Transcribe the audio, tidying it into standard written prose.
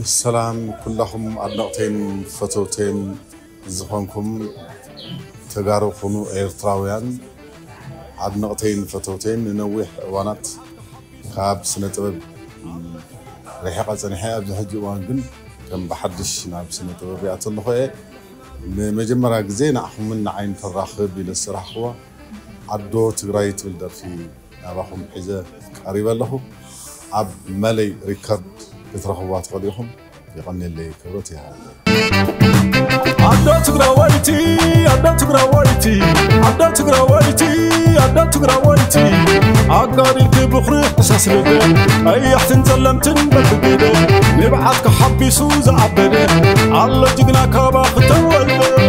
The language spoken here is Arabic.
سلام كلهم أدنقتين فتوتين زخونكم تجارو خنو إيرتراويان أدنقتين فتوتين ننوح وانات خاب سنة طبب ريحة سنحة بزحج وانجن كم بحدش ناب سنة طبب يعطل خوي مجمرة جزينا أحملنا عين تراخب إلى السرحة عدو تجرايت بالدر في نباهم حجة قريبة له عب ملي ريكارد بترخوات قديهم يغني اللي كبرتها عدو تجراويتي عقاري بخري حساس لده أي احتن زلمتن بالبقيده نبعتك حبي سوز عبده على جقنا كابا ختولده